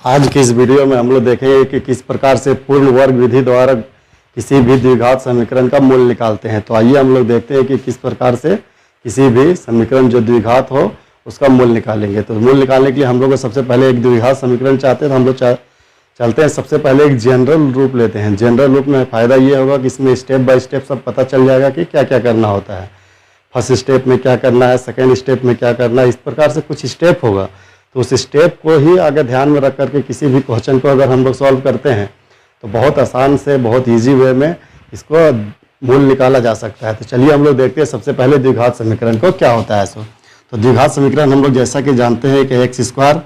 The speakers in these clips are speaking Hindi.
आज की इस वीडियो में हम लोग देखेंगे कि किस प्रकार से पूर्ण वर्ग विधि द्वारा किसी भी द्विघात समीकरण का मूल निकालते हैं। तो आइए हम लोग देखते हैं कि किस प्रकार से किसी भी समीकरण जो द्विघात हो उसका मूल निकालेंगे। तो मूल निकालने के लिए हम लोग को सबसे पहले एक द्विघात समीकरण चाहते हैं, तो हम लोग चलते हैं सबसे पहले एक जनरल रूप लेते हैं। जनरल रूप में फ़ायदा ये होगा कि इसमें स्टेप बाय स्टेप सब पता चल जाएगा कि क्या क्या करना होता है, फर्स्ट स्टेप में क्या करना है, सेकेंड स्टेप में क्या करना है, इस प्रकार से कुछ स्टेप होगा। तो उस स्टेप को ही आगे ध्यान में रख करके किसी भी क्वेश्चन को अगर हम लोग सॉल्व करते हैं तो बहुत आसान से बहुत इजी वे में इसको मूल निकाला जा सकता है। तो चलिए हम लोग देखते हैं सबसे पहले द्विघात समीकरण को क्या होता है। तो द्विघात समीकरण हम लोग जैसा कि जानते हैं कि x square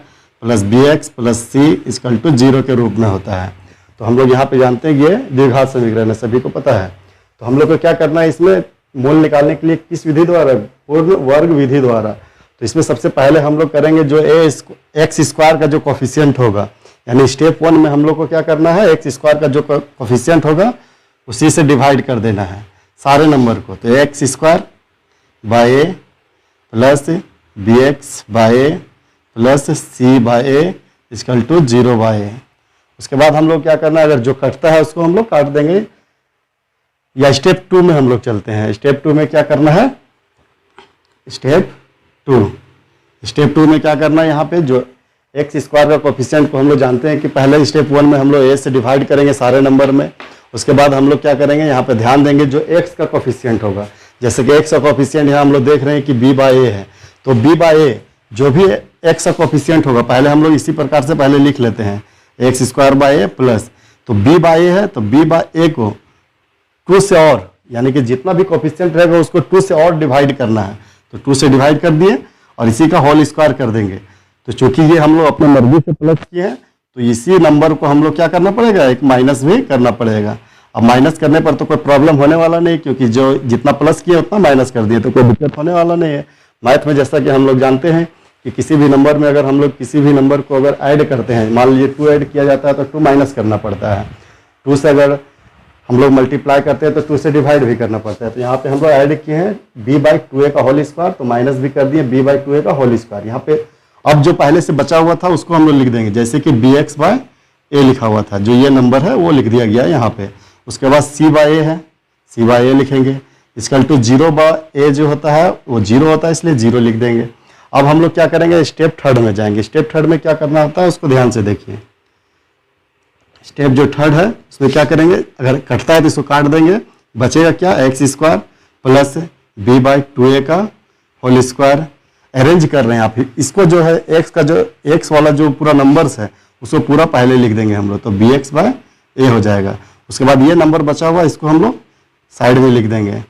plus b x plus c equal to 0 के रूप में होता है। तो हम लोग यहाँ पे जानते हैं ये द्विघात समीकरण है, सभी को पता है। तो हम लोग को क्या करना है, इसमें मूल निकालने के लिए किस विधि द्वारा, पूर्ण वर्ग विधि द्वारा। तो इसमें सबसे पहले हम लोग करेंगे जो एक्स स्क्वायर का जो कोफिशिएंट होगा, यानी स्टेप 1 में हम लोग को क्या करना है, एक्स स्क्वायर का जो कोफिशिएंट होगा उसी से डिवाइड कर देना है सारे नंबर को। तो x square by a plus b x by a plus c by a equal to 0 by a. उसके बाद हम लोग क्या करना है, अगर जो कटता है उसको हम लोग काट देंगे। या स्टेप 2 में हम लोग चलते हैं। स्टेप 2 में क्या करना है, स्टेप 2 में क्या करना है, यहाँ पे जो एक्स स्क्वायर का कोफिशिएंट को हम लोग जानते हैं कि पहले स्टेप 1 में हम लोग ए से डिवाइड करेंगे सारे नंबर में। उसके बाद हम लोग क्या करेंगे, यहाँ पे ध्यान देंगे जो एक्स का कोफिशिएंट होगा, जैसे कि एक्स का कोफिशिएंट यहाँ हम लोग देख रहे हैं कि बी बाय ए है। तो बी बाय ए जो भी एक्स का कोफिशिएंट होगा पहले हम लोग इसी प्रकार से पहले लिख लेते हैं, x square by a plus, तो बी बाय ए है तो बी बाय ए को 2 से और, यानी कि जितना भी कोफिशिएंट रहेगा उसको 2 से और डिवाइड करना है। तो 2 से डिवाइड कर दिए और इसी का होल स्क्वायर कर देंगे। तो चूंकि ये हम लोग अपने मर्जी से प्लस किए हैं तो इसी नंबर को हम लोग क्या करना पड़ेगा, एक माइनस भी करना पड़ेगा। अब माइनस करने पर तो कोई प्रॉब्लम होने वाला नहीं, क्योंकि जो जितना प्लस किया उतना माइनस कर दिए, तो कोई दिक्कत होने वाला नहीं है। मैथ में जैसा कि हम लोग जानते हैं कि किसी भी नंबर में अगर हम लोग किसी भी नंबर को अगर ऐड करते हैं, मान लीजिए 2 ऐड किया जाता है तो 2 माइनस करना पड़ता है। 2 से अगर हम लोग मल्टीप्लाई करते हैं तो 2 से डिवाइड भी करना पड़ता है। तो यहाँ पे हम लोग ऐड किए हैं b बाई 2a का होल स्क्वायर, तो माइनस भी कर दिए b बाई 2a का होल स्क्वायर। यहाँ पे अब जो पहले से बचा हुआ था उसको हम लोग लिख देंगे, जैसे कि bx बाय a लिखा हुआ था, जो ये नंबर है वो लिख दिया गया यहाँ पे। उसके बाद c बाय a है, c बाय a लिखेंगे, इक्वल टू 0 बाय a जो होता है वो 0 होता है, इसलिए 0 लिख देंगे। अब हम लोग क्या करेंगे, स्टेप 3 में जाएंगे। स्टेप 3 में क्या करना होता है उसको ध्यान से देखिए। स्टेप जो 3 है उसमें क्या करेंगे, अगर कटता है तो इसको काट देंगे, बचेगा क्या, x square plus b by 2a का होल स्क्वायर। अरेंज कर रहे हैं आप इसको, जो है एक्स का जो एक्स वाला जो पूरा नंबर्स है उसको पूरा पहले लिख देंगे हम लोग, तो बी एक्स बाय ए हो जाएगा। उसके बाद ये नंबर बचा हुआ इसको हम लोग साइड में लिख देंगे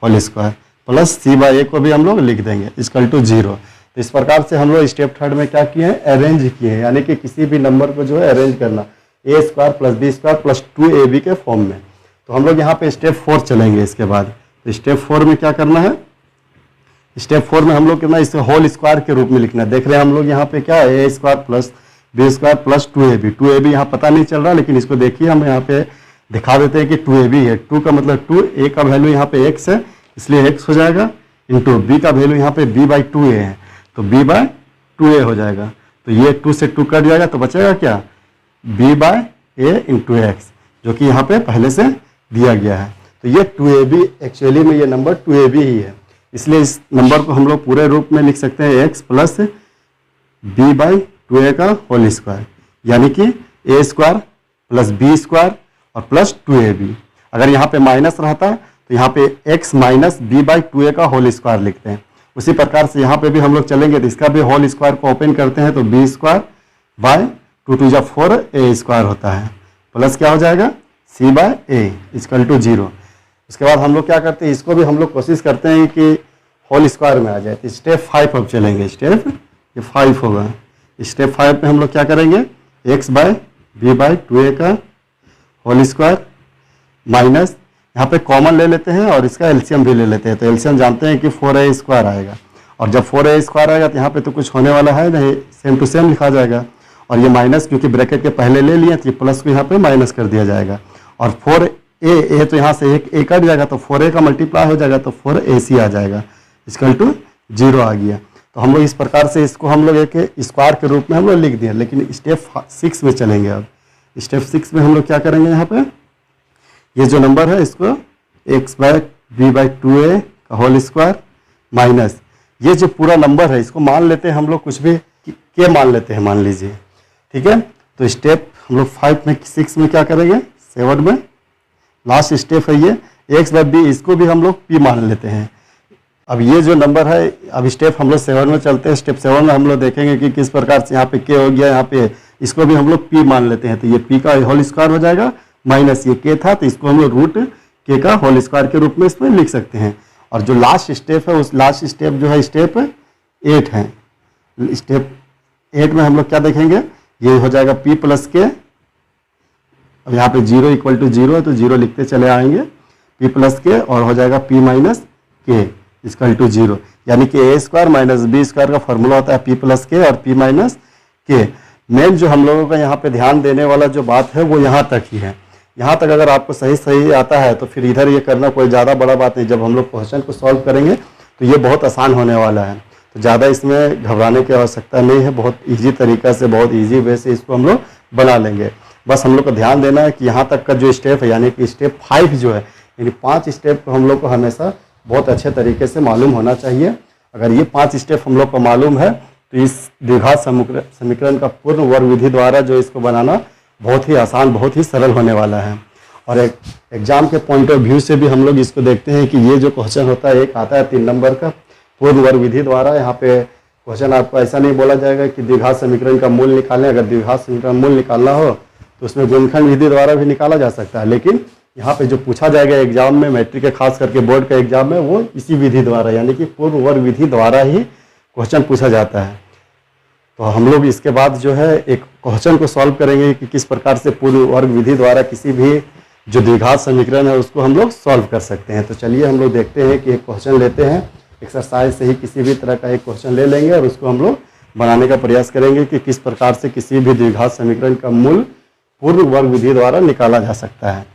whole square, plus c by ए को भी हम लोग लिख देंगे इक्वल टू 0। तो इस प्रकार से हम लोग स्टेप 3 में क्या किए हैं, अरेंज किए हैं, यानी कि किसी भी नंबर को जो है अरेंज करना, a square plus b square plus 2ab के फॉर्म में। तो हम लोग यहाँ पे स्टेप 4 चलेंगे इसके बाद। तो स्टेप 4 में क्या करना है, स्टेप 4 में हम लोग करना है इसे होल स्क्वायर के रूप में लिखना है। देख रहे हैं हम लोग यहाँ पे क्या है, a square plus b square plus 2ab यहाँ पता नहीं चल रहा, लेकिन इसको देखिए हम यहाँ पे दिखा देते हैं कि 2ab है। 2 का मतलब 2, a का वैल्यू यहाँ पे x है इसलिए x हो जाएगा, इंटू b का वैल्यू यहाँ पे b बाई 2a है तो b बाय 2a हो जाएगा। तो ये 2 से 2 कट जाएगा तो बचेगा क्या, b by a into x, जो कि यहाँ पे पहले से दिया गया है। तो ये 2ab एक्चुअली में ये नंबर 2ab ही है, इसलिए इस नंबर को हम लोग पूरे रूप में लिख सकते हैं x plus b by 2a का होल स्क्वायर, यानी कि a square plus b square और प्लस 2ab। अगर यहाँ पे माइनस रहता तो यहाँ पे x minus b by 2a का होल स्क्वायर लिखते हैं। उसी प्रकार से यहाँ पे भी हम लोग चलेंगे तो इसका भी होल स्क्वायर को ओपन करते हैं तो b स्क्वायर बाय 2 2 जा 4 a स्क्वायर होता है, प्लस क्या हो जाएगा c by a equal to 0। उसके बाद हम लोग क्या करते हैं, इसको भी हम लोग कोशिश करते हैं कि होल स्क्वायर में आ जाए। तो स्टेप 5 अब चलेंगे, स्टेप ये 5 होगा। स्टेप 5 में हम लोग क्या करेंगे, x bye b by 2a का होल स्क्वायर माइनस, यहाँ पे कॉमन ले लेते हैं और इसका एलसीएम भी ले लेते हैं। तो एलसीएम जानते हैं कि 4a स्क्वायर आएगा, और जब 4a स्क्वायर आएगा तो यहाँ पे तो कुछ होने वाला है नहीं, सेम टू सेम लिखा जाएगा। और ये माइनस क्योंकि ब्रैकेट के पहले ले लिए तो ये प्लस को यहाँ पे माइनस कर दिया जाएगा, और 4a तो यहाँ से एक कट जाएगा तो 4a का मल्टीप्लाई हो जाएगा तो 4ac आ जाएगा इक्वल टू 0 आ गया। तो हम लोग इस प्रकार से इसको हम लोग एक स्क्वायर के रूप में हम लोग लिख दिए। लेकिन स्टेप 6 में चलेंगे। अब स्टेप 6 में हम लोग क्या करेंगे, यहाँ पे ये जो नंबर है इसको x/b/2a का होल स्क्वायर माइनस ये जो पूरा नंबर है इसको मान लेते हैं हम लोग कुछ भी के मान लेते हैं, मान लीजिए, ठीक है। तो स्टेप हम लोग 6 में क्या करेंगे, 7 में लास्ट स्टेप है ये x/b, इसको भी हम लोग p मान लेते हैं। अब ये जो नंबर है, अब स्टेप हम लोग 7 में चलते हैं। स्टेप 7 में हम लोग देखेंगे कि किस प्रकार से यहाँ पे k हो गया, यहाँ पे इसको भी हम लोग p मान लेते हैं। तो ये p का होल स्क्वायर हो जाएगा माइनस ये k था, तो इसको हम लोग रूट k का होल स्क्वायर के रूप में इसमें लिख सकते हैं। और जो लास्ट स्टेप है, उस लास्ट स्टेप जो है स्टेप 8 है। स्टेप 8 में हम लोग क्या देखेंगे, ये हो जाएगा p प्लस k। अब यहाँ पे 0 इक्वल टू 0 है तो 0 लिखते चले आएंगे, p प्लस k और हो जाएगा p minus k equal to 0, यानी कि a square minus b square का फॉर्मूला होता है p प्लस k और p माइनस k। मेन जो हम लोगों का यहाँ पे ध्यान देने वाला जो बात है वो यहाँ तक ही है। यहाँ तक अगर आपको सही आता है तो फिर इधर ये करना कोई ज़्यादा बड़ा बात नहीं। जब हम लोग क्वेश्चन को सॉल्व करेंगे तो ये बहुत आसान होने वाला है, तो ज़्यादा इसमें घबराने की आवश्यकता नहीं है। बहुत ईजी तरीका से, बहुत ईजी वे से इसको हम लोग बना लेंगे। बस हम लोग को ध्यान देना है कि यहाँ तक का जो स्टेप है, यानी कि स्टेप 5 जो है, यानी 5 स्टेप को हम लोग को हमेशा बहुत अच्छे तरीके से मालूम होना चाहिए। अगर ये 5 स्टेप हम लोग को मालूम है तो इस द्विघात समीकरण का पूर्ण वर्ग विधि द्वारा जो इसको बनाना बहुत ही आसान, बहुत ही सरल होने वाला है। और एक एग्जाम के पॉइंट ऑफ व्यू से भी हम लोग इसको देखते हैं कि ये जो क्वेश्चन होता है, एक आता है 3 नंबर का पूर्ण वर्ग विधि द्वारा। यहाँ पे क्वेश्चन आपको ऐसा नहीं बोला जाएगा कि द्विघात समीकरण का मूल निकालें। अगर द्विघात समीकरण मूल निकालना हो तो उसमें गुणनखंड विधि द्वारा भी निकाला जा सकता है, लेकिन यहाँ पे जो पूछा जाएगा एग्जाम में, मैट्रिक के खास करके बोर्ड का एग्जाम में, वो इसी विधि द्वारा यानी कि पूर्ण वर्ग विधि द्वारा ही क्वेश्चन पूछा जाता है। तो हम लोग इसके बाद जो है एक क्वेश्चन को सॉल्व करेंगे कि किस प्रकार से पूर्ण वर्ग विधि द्वारा किसी भी जो द्विघात समीकरण है उसको हम लोग सॉल्व कर सकते हैं। तो चलिए हम लोग देखते हैं कि एक क्वेश्चन लेते हैं, एक्सरसाइज से ही किसी भी तरह का एक क्वेश्चन ले लेंगे और उसको हम लोग बनाने का प्रयास करेंगे कि किस प्रकार से किसी भी द्विघात समीकरण का मूल पूर्ण वर्ग विधि द्वारा निकाला जा सकता है।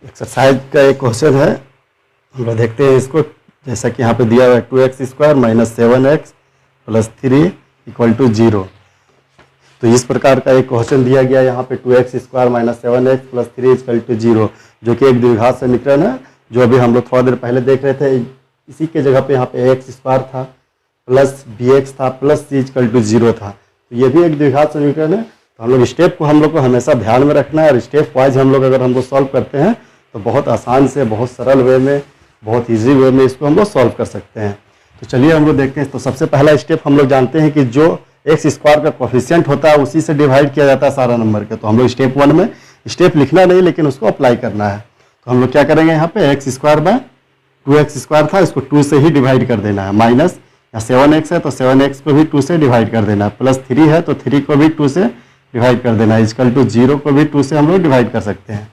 एक्सरसाइज का एक क्वेश्चन है, हम लोग देखते हैं इसको। जैसा कि यहाँ पे दिया हुआ है 2x square minus 7x plus 3 equal to 0। तो इस प्रकार का एक क्वेश्चन दिया गया यहाँ पे 2x square minus 7x plus 3 equal to 0, जो कि एक द्विघात समीकरण है, जो अभी हम लोग थोड़ा देर पहले देख रहे थे। इसी के जगह पे यहाँ पे x स्क्वायर था प्लस bx था प्लस c इक्वल टू 0 था। तो ये भी एक द्विघात समीकरण है। तो हम लोग स्टेप को हम लोग को हमेशा ध्यान में रखना है और स्टेप वाइज हम लोग अगर हम लोग सॉल्व करते हैं तो बहुत आसान से, बहुत सरल वे में, बहुत इजी वे में इसको हम लोग सॉल्व कर सकते हैं। तो चलिए हम लोग देखते हैं। तो सबसे पहला स्टेप हम लोग जानते हैं कि जो एक्स स्क्वायर का कोफिशिएंट होता है उसी से डिवाइड किया जाता है सारा नंबर के। तो हम लोग स्टेप 1 में स्टेप लिखना नहीं, लेकिन उसको अप्लाई करना है। तो हम लोग क्या करेंगे, यहाँ पे x square bye 2x square था, इसको 2 से ही डिवाइड कर देना है। माइनस या 7x है तो 7x को भी 2 से डिवाइड कर देना है। प्लस 3 है तो 3 को भी 2 से डिवाइड कर देना है। इक्वल टू 0 को भी 2 से हम लोग डिवाइड कर सकते हैं।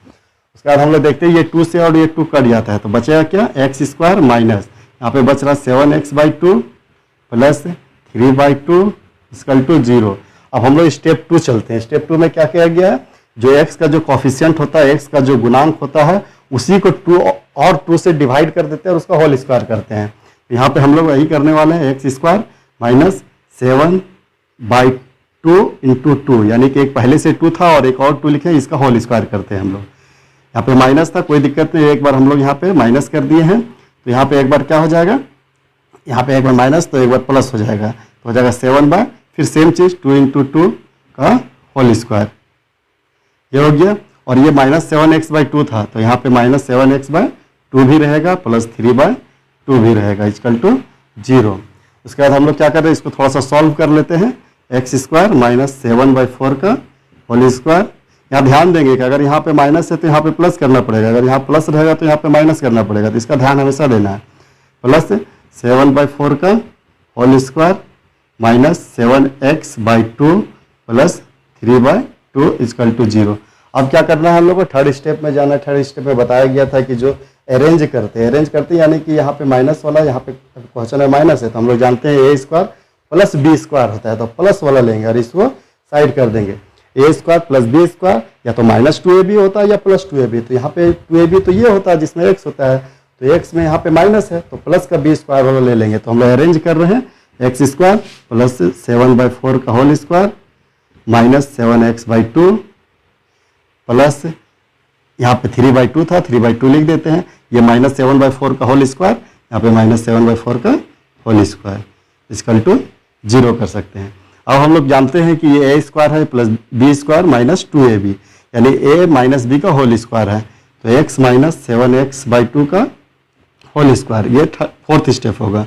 उसके बाद हम लोग देखते हैं ये 2 से और ये 2 कट जाता है तो बचेगा क्या, एक्स स्क्वायर माइनस यहाँ पे बच रहा 7x/2 प्लस 3/2 इक्वल टू 0। अब हम लोग स्टेप 2 चलते हैं। स्टेप 2 में क्या किया गया है, जो x का जो कोफिशिएंट होता है, x का जो गुणांक होता है, उसी को 2 और 2 से डिवाइड कर देते हैं और उसका होल स्क्वायर करते हैं। तो यहाँ पे हम लोग वही करने वाले हैं, एक्स स्क्वायर माइनस 7/2 इंटू 2, यानी कि एक पहले से 2 था और एक और 2 लिखे, इसका होल स्क्वायर करते हैं हम लोग। यहाँ पे माइनस था, कोई दिक्कत नहीं, एक बार हम लोग यहाँ पे माइनस कर दिए हैं तो यहाँ पे एक बार क्या हो जाएगा, यहाँ पे एक बार माइनस तो एक बार प्लस हो जाएगा, तो हो जाएगा 7 फिर सेम चीज़ 2 इंटू 2 का होल स्क्वायर, ये हो गया। और ये माइनस 7x/2 था तो यहाँ पे माइनस 7x/2 भी रहेगा प्लस 3/2 भी रहेगा इक्वल टू 0। उसके बाद हम लोग क्या कर रहे हैं, इसको थोड़ा सा सॉल्व कर लेते हैं। एक्स स्क्वायर माइनस 7/4 का होल स्क्वायर, यहाँ ध्यान देंगे कि अगर यहाँ पे माइनस है तो यहाँ पे प्लस करना पड़ेगा, अगर यहाँ प्लस रहेगा तो यहाँ पे माइनस करना पड़ेगा, तो इसका ध्यान हमेशा देना है। प्लस 7/4 का whole square minus 7x/2 plus 3/2 equal to 0। अब क्या करना है हम लोग को, थर्ड स्टेप में जाना है। थर्ड स्टेप में बताया गया था कि जो अरेंज करते हैं यानी कि यहाँ पे माइनस वाला, यहाँ पे क्वेश्चन है माइनस है, तो हम लोग जानते हैं ए स्क्वायर प्लस बी स्क्वायर होता है, तो प्लस वाला लेंगे और इसको साइड कर देंगे। ए स्क्वायर प्लस बी स्क्वायर या तो माइनस 2ab होता है या प्लस 2ab, तो यहाँ पे 2ab तो ये होता है जिसमें x होता है, तो x में यहाँ पे माइनस है तो प्लस का बी स्क्वायर वाला ले लेंगे। तो हम लोग अरेंज कर रहे हैं एक्स स्क्वायर प्लस 7/4 का whole square minus 7x/2 plus यहाँ पे 3/2 था, 3/2 लिख देते हैं, ये माइनस 7/4 का होल स्क्वायर, यहाँ पे माइनस 7/4 का होल स्क्वायर इक्वल टू 0 कर सकते हैं। अब हम लोग जानते हैं कि ये ए स्क्वायर है plus b square minus 2ab, यानी ए माइनस बी का होल स्क्वायर है, तो x माइनस 7x/2 का होल स्क्वायर, ये फोर्थ स्टेप होगा।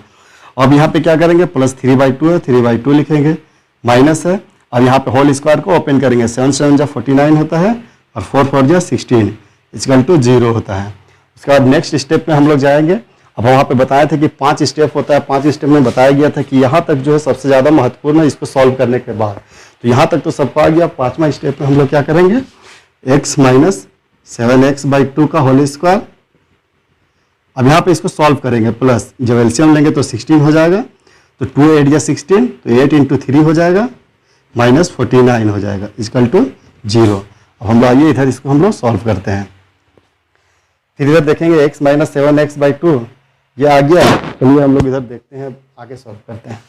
अब यहाँ पे क्या करेंगे, प्लस 3/2 है, 3/2 लिखेंगे, माइनस है और यहाँ पे होल स्क्वायर को ओपन करेंगे, 7 7 जा 49 होता है और 4 4 जा 16 इक्वल टू 0 होता है। उसके बाद नेक्स्ट स्टेप में हम लोग जाएंगे। अब वहाँ पे बताए थे कि 5 स्टेप होता है, 5 स्टेप में बताया गया था कि यहाँ तक जो है सबसे ज़्यादा महत्वपूर्ण है इसको सॉल्व करने के बाद, तो यहाँ तक तो सबको आ गया। 5वां स्टेप में हम लोग क्या करेंगे, x माइनस 7x/2 का होल स्क्वायर, अब यहाँ पे इसको सॉल्व करेंगे, प्लस जब एलसीएम लेंगे तो 16 हो जाएगा, तो 2 8 या 16, तो 8 × 3 हो जाएगा माइनस 49 हो जाएगा इक्वल टू 0। अब हम लोग आइए इधर इसको हम लोग सॉल्व करते हैं। फिर इधर देखेंगे x माइनस 7x/2 ये आ गया, चलिए हम लोग इधर देखते हैं, आगे सॉल्व करते हैं।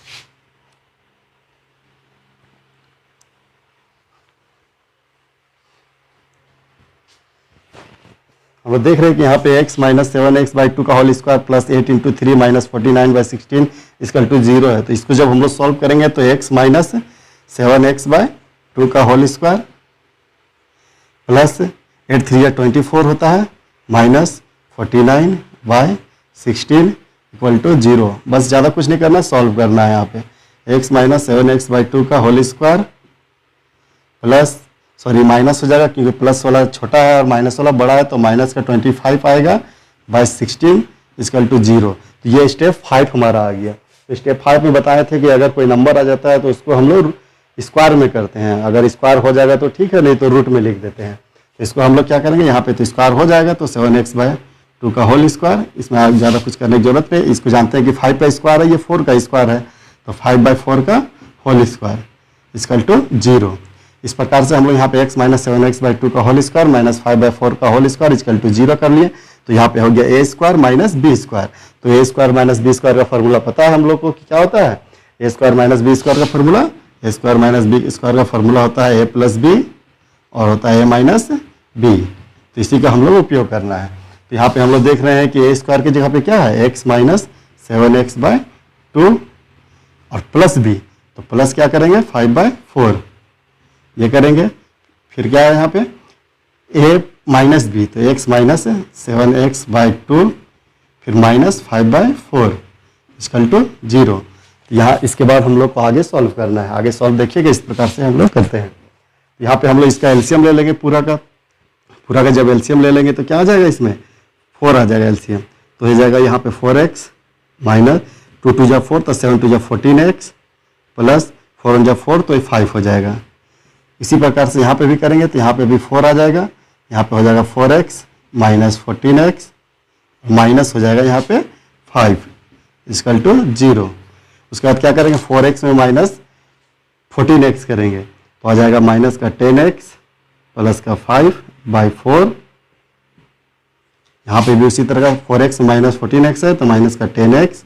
हम लोग देख रहे हैं कि यहाँ पे x माइनस 7x/2 का whole square plus 8 × 3 minus 49/16 equal to 0 है, तो इसको जब हम लोग सॉल्व करेंगे तो x माइनस 7x/2 का होल स्क्वायर प्लस 8 3 या 24 होता है माइनस 49/16 इक्वल टू 0। बस ज़्यादा कुछ नहीं करना, सॉल्व करना है। यहाँ पे x माइनस 7x/2 का whole square plus, sorry minus हो जाएगा क्योंकि प्लस वाला छोटा है और माइनस वाला बड़ा है, तो माइनस का 25 आएगा बाय 16 इक्वल टू 0। तो ये स्टेप 5 हमारा आ गया। तो स्टेप 5 में बताए थे कि अगर कोई नंबर आ जाता है तो उसको हम लोग स्क्वायर में करते हैं, अगर स्क्वायर हो जाएगा तो ठीक है, नहीं तो रूट में लिख देते हैं। तो इसको हम लोग क्या करेंगे, यहाँ पे तो स्क्वायर हो जाएगा, तो 7x/2 का होल स्क्वायर, इसमें आप ज़्यादा कुछ करने की जरूरत नहीं, इसको जानते हैं कि 5 का स्क्वायर है, ये 4 का स्क्वायर है, तो 5/4 का होल स्क्वायर इक्वल टू 0। इस प्रकार से हम लोग यहाँ पे x माइनस 7x/2 का होल स्क्वायर माइनस 5/4 का होल स्क्वायर इक्वल टू 0 कर लिए, तो यहाँ पे हो गया ए स्क्वायर माइनस बी स्क्वायर। तो ए स्क्वायर माइनस बी स्क्वायर का फॉर्मूला पता है हम लोग को कि क्या होता है, a square minus B square का फॉर्मूला, ए स्क्वायर माइनस बी स्क्वायर का फॉर्मूला होता है ए प्लस बी और होता है ए माइनस बी, तो इसी का हम लोग उपयोग करना है। तो यहाँ पे हम लोग देख रहे हैं कि ए स्क्वायर की जगह पे क्या है, x माइनस 7x/2 और प्लस बी, तो प्लस क्या करेंगे 5/4 ये करेंगे, फिर क्या है यहाँ पे a माइनस बी, तो x माइनस 7x/2 फिर माइनस 5/4 इक्वल टू 0। यहाँ इसके बाद हम लोग को आगे सॉल्व करना है। आगे सॉल्व देखिएगा इस प्रकार से हम लोग करते हैं। यहाँ पे हम लोग इसका एलसीएम ले लेंगे, पूरा का जब एलसीएम ले लेंगे तो क्या आ जाएगा, इसमें 4 आ जाएगा एलसीएम, तो हो जाएगा यहाँ पे 4x माइनस 2 2 जा 4, तो 7 2 जा 14x प्लस 4 1 जा 4, तो ये 5 हो जाएगा। इसी प्रकार से यहाँ पे भी करेंगे तो यहाँ पे भी 4 आ जाएगा, यहाँ पे हो जाएगा 4x माइनस 14x माइनस हो जाएगा यहाँ पे 5 इक्वल टू 0। उसके बाद क्या करेंगे, 4x में माइनस 14x करेंगे, तो आ जाएगा माइनस का 10x प्लस का 5/4। यहाँ पे भी उसी तरह का 4x माइनस 14x है, तो माइनस का 10x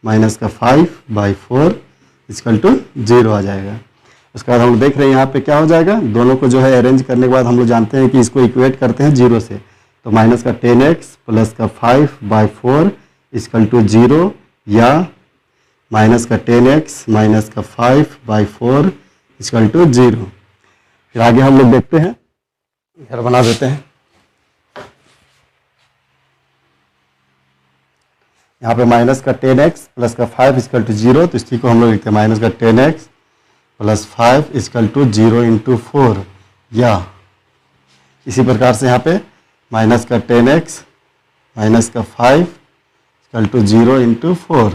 माइनस का 5/4 इक्वल टू 0 आ जाएगा। उसके बाद हम लोग देख रहे हैं यहाँ पे क्या हो जाएगा, दोनों को जो है अरेंज करने के बाद हम लोग जानते हैं कि इसको इक्वेट करते हैं 0 से, तो माइनस का 10x प्लस का 5/4 इक्वल टू 0 या माइनस का 10x माइनस का 5/4 इक्वल टू 0। फिर आगे हम लोग देखते हैं, इधर बना देते हैं। यहाँ पे माइनस का 10x प्लस का 5 इक्वल टू 0, तो इसी को हम लोग लिखते हैं माइनस का 10x प्लस 5 इक्वल टू 0 × 4, या इसी प्रकार से यहाँ पे माइनस का 10x माइनस का 5 इक्वल टू 0 × 4।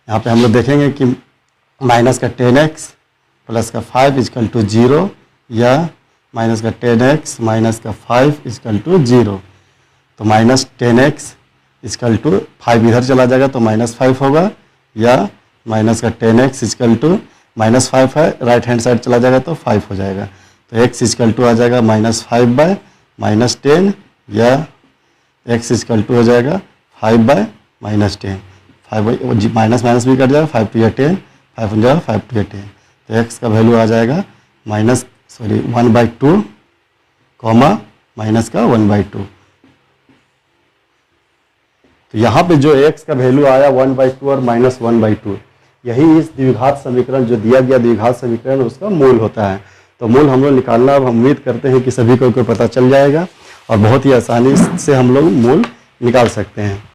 यहाँ पे हम लोग देखेंगे कि माइनस का 10x प्लस का 5 इक्वल टू 0 या माइनस का 10x माइनस का 5 इक्वल टू 0। तो माइनस 10x इक्वल टू 5 इधर चला जाएगा तो -5 होगा, या माइनस का 10x इक्वल टू -5 है, राइट हैंड साइड चला जाएगा तो 5 हो जाएगा। तो x इक्वल टू आ जाएगा -5 बाय -10, या x इक्वल टू हो जाएगा 5 बाय -10। 5 माइनस माइनस भी कट जाएगा, 5 टू या 10, 5 हो जाएगा 5 टू या 10। तो x का वैल्यू आ जाएगा 1/2 कॉमा माइनस का 1/2। तो यहाँ पे जो x का वैल्यू आया 1/2 और -1/2, यही इस द्विघात समीकरण जो दिया गया द्विघात समीकरण उसका मूल होता है। तो मूल हम लोग निकालना अब हम उम्मीद करते हैं कि सभी को पता चल जाएगा और बहुत ही आसानी से हम लोग मूल निकाल सकते हैं।